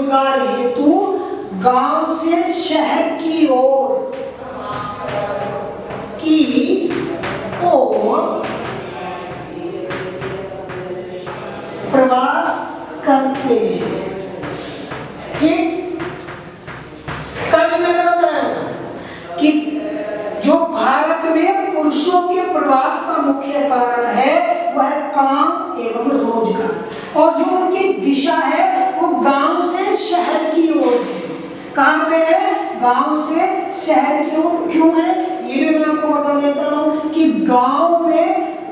रोजगार हेतु गांव से शहर की ओर प्रवास करते हैं। ठीक, कल मैंने बताया था कि जो भारत में पुरुषों के प्रवास का मुख्य कारण है वह है काम एवं रोजगार, और जो उनकी दिशा है वो गांव से शहर की ओर है। कहां पे है? गांव से शहर की ओर। क्यों है ये भी मैं आपको बता देता हूं कि गांव में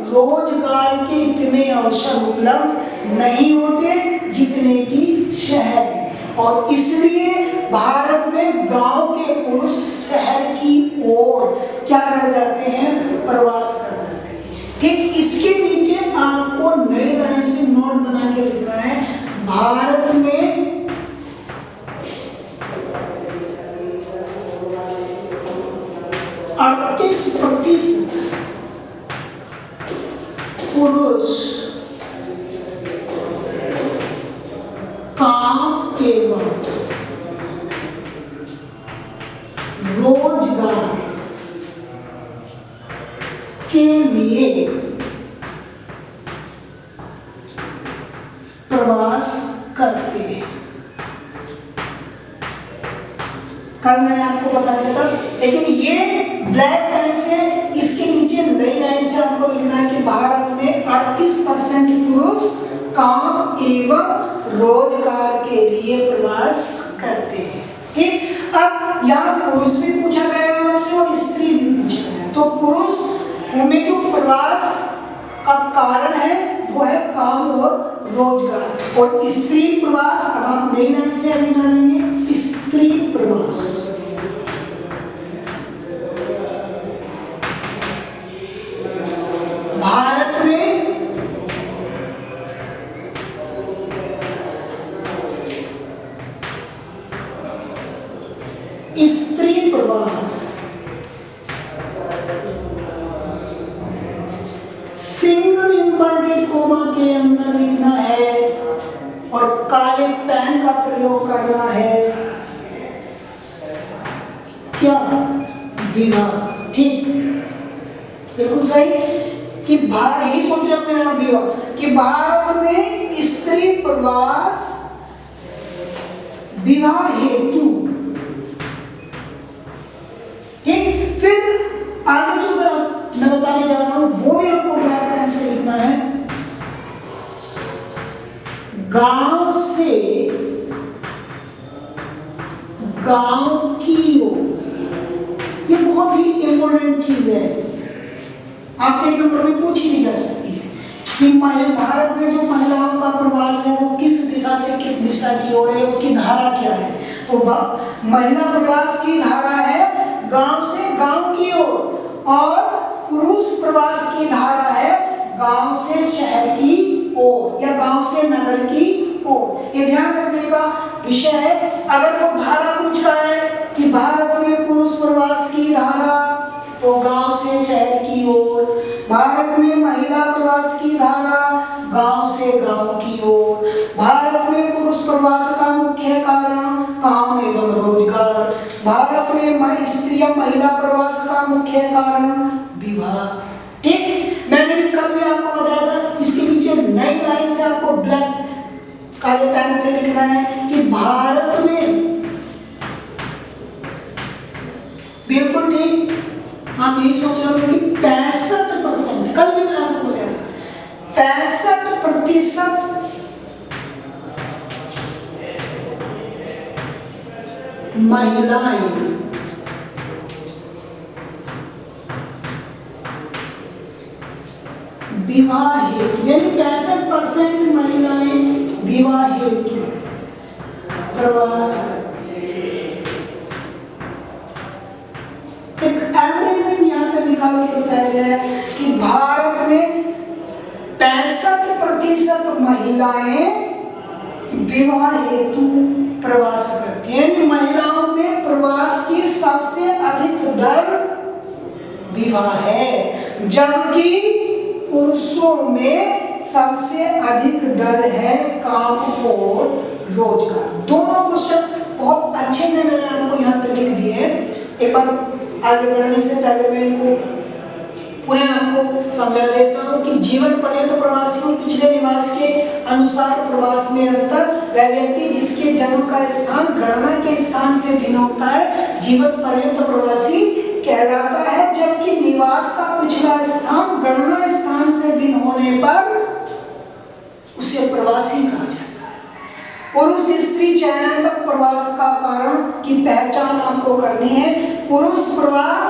रोजगार के इतने अवसर उपलब्ध नहीं होते जितने कि शहर में, और इसलिए भारत में गांव के पुरुष शहर की ओर क्या कर जाते हैं? प्रवास कर जाते हैं। ठीक, इसके नीचे आपको नई लाइन से नोट बना के लिखना है, भारत में 38% पुरुष काम एवं रोजगार के लिए प्रवास करते हैं। कल मैंने आपको बता दिया था, लेकिन ये ब्लैक लाइन से इसके नीचे नई लाइन से आपको लिखना है कि भारत में 38% पुरुष काम एवं रोजगार के लिए प्रवास करते हैं। ठीक, अब यहाँ पुरुष भी पूछा गया है आपसे और स्त्री भी पूछा गया है, तो पुरुष में जो प्रवास का कारण है वो है काम और रोजगार, और स्त्री प्रवास अब आप नई लाइन से अभी डालेंगे स्त्री प्रवास। भारत में स्त्री प्रवास सिंगल इन्वर्टेड कोमा के अंदर लिखना है और काले पेन का प्रयोग करना है। क्या? विवाह। ठीक, बिल्कुल सही कि यही सोच रहे हैं आप विवाह कि भारत में स्त्री प्रवास विवाह हेतु। ठीक, फिर आगे जो मैं बताने जा रहा हूं वो भी आपको ब्लैक पेन से लिखना है, गांव से गांव की ओर। ये बहुत ही इंपॉर्टेंट चीज है, आपसे एक नंबर में पूछी नहीं जा सकती है कि भारत में जो महिलाओं का प्रवास है वो किस दिशा से किस दिशा की ओर है, उसकी धारा क्या है। तो महिला प्रवास की धारा है गांव से गांव की ओर, और पुरुष प्रवास की धारा है गांव से शहर की ओर या गांव से नगर की ओर। ये ध्यान रखने का विषय है। अगर वो धारा पूछ रहा है कि भारत में पुरुष प्रवास की धारा, तो गांव से शहर की ओर। भारत में महिला प्रवास की धारा, गांव से गांव की ओर। भारत में पुरुष प्रवास का मुख्य कारण काम एवं रोजगार। भारत में स्त्री या महिला प्रवास का मुख्य कारण विवाह। ठीक, मैंने भी कल भी आपको बताया था, इसके नीचे नई लाइन से आपको ब्लैक काले पेन से लिखना है कि भारत में, बिल्कुल ठीक, आप यही सोच रहे हो कि 65%, कल भी मैं आपको बताया था 65% महिलाएं विवाह हेतु, यानी 65% महिलाएं विवाह हेतु प्रवास करती हैं। एक एवरेजिंग यहाँ पे निकाल के बताया गया है कि भारत में 65% महिलाएं विवाह हेतु प्रवास करती हैं। महिलाओं में प्रवास की सबसे अधिक दर विवाह है, जबकि पुरुषों में सबसे अधिक दर है काम और रोजगार। दोनों क्वेश्चन बहुत अच्छे से मैंने आपको यहाँ पे लिख दिए हैं। एक बार आगे बढ़ने से पहले मैं इनको पुनः आपको समझा देता हूँ कि जीवन पर्यंत प्रवासी और पिछले निवास के अनुसार प्रवास में अंतर। वह व्यक्ति जिसके जन्म का स्थान गणना के स्थान से भिन्न होता है जीवन पर्यंत प्रवासी कहलाता है, जबकि निवास का पिछला स्थान गणना स्थान से भिन्न होने पर उसे प्रवासी कहा जाता है। पुरुष स्त्री चयनात्मक प्रवास का कारण की पहचान आपको करनी है। पुरुष प्रवास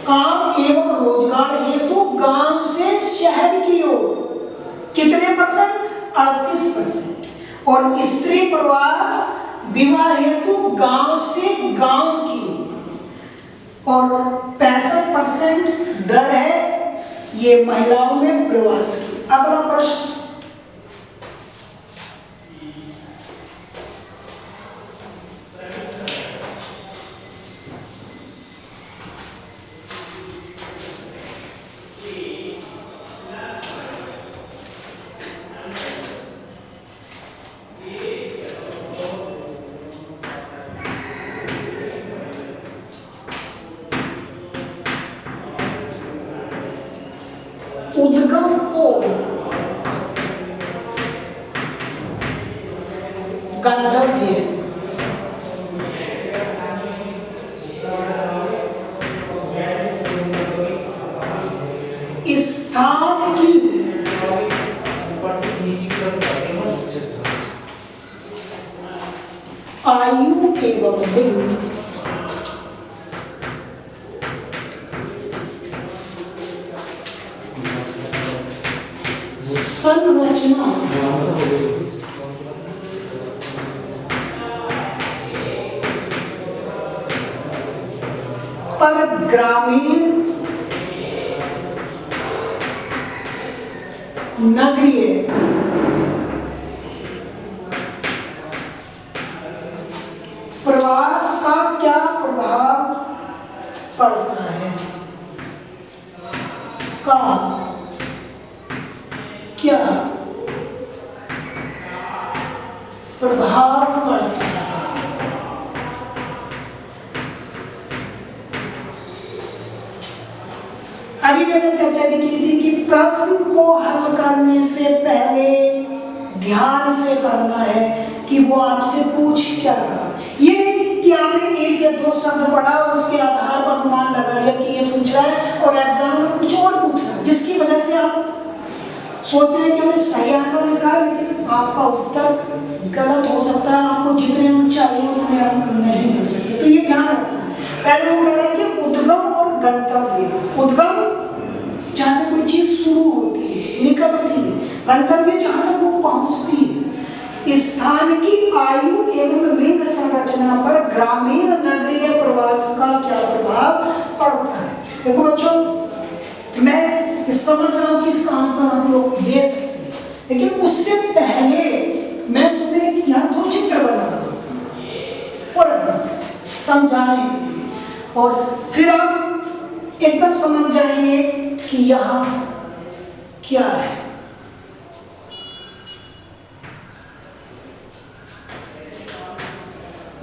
काम एवं रोजगार हेतु गांव से शहर की ओर कितने %? 38%। और स्त्री प्रवास विवाह हेतु गांव से गांव की ओर, और 65% दर है ये महिलाओं में प्रवास की। अगला प्रश्न, उद्गम और गंतव्य स्थान की आयु एवं लिंग संरचना पर ग्रामीण नगरीय प्रवास का क्या प्रभाव पड़ता है? का क्या प्रभाव पड़ता है? अभी मैंने चर्चा भी की थी कि प्रश्न को हल करने से पहले ध्यान से पढ़ना है कि वो आपसे पूछ क्या रहा। ये नहीं कि आपने एक या दो शब्द पढ़ा और उसके आधार पर अनुमान लगा लिया कि ये पूछ रहा है और एग्जाम में कुछ और पूछ रहा है, जिसकी वजह से आप सोच रहे हैं कि हमने सही आंसर लिखा है लेकिन आपका उत्तर गलत हो सकता है, आपको जितने अंक चाहिए उतने अंक नहीं मिल सकते। तो ये ध्यान रखना। पहले वो कह रहे हैं कि उद्गम और गंतव्य। उद्गम जहाँ से कोई चीज शुरू होती है, निकलती है, गंतव्य जहाँ तक वो पहुँचती है। स्थान की आयु एवं लिंग संरचना पर ग्रामीण नगरीय प्रवास का क्या प्रभाव पड़ता है? देखो बच्चों, मैं समझ रहा हूँ कि इसका आंसर हम लोग दे सकते हैं, लेकिन उससे पहले मैं तुम्हें यहाँ दो चित्र बना रहा हूँ और समझाने के लिए, और फिर आप एकदम समझ जाएंगे कि यहाँ क्या है।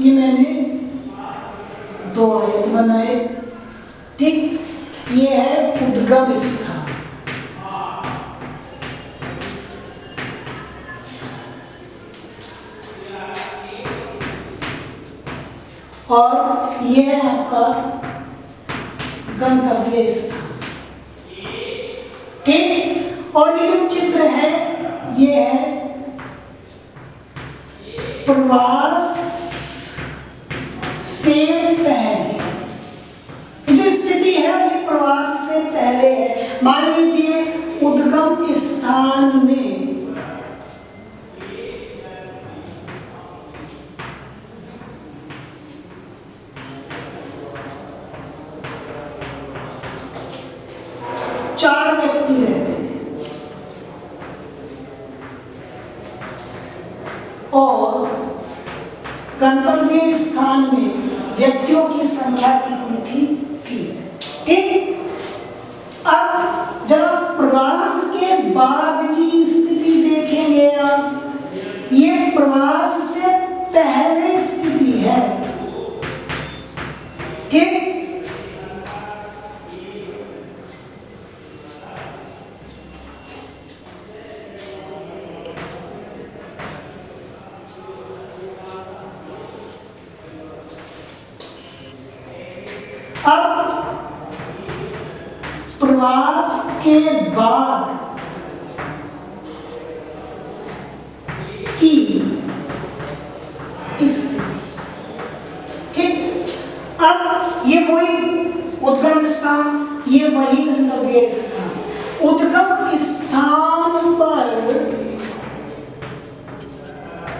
ये मैंने दो आयत बनाए, ठीक। ये है उद्गम स्थान, और ये है आपका गंतव्य स्थान, ठीक। और ये जो चित्र है ये है प्रवास से पहले। जो स्थिति है ये प्रवास से पहले है। मान लीजिए उद्गम स्थान में चार व्यक्ति रहते थे और गंतव्य स्थान में व्यक्तियों की संख्या कितनी थी? 3, ठीक। अब जब प्रवास के बाद की स्थिति देखेंगे आप, ये प्रवास से अब प्रवास के बाद की स्थिति, ठीक। अब ये वही उद्गम स्थान, ये वही गंतव्य स्थान। उद्गम स्थान पर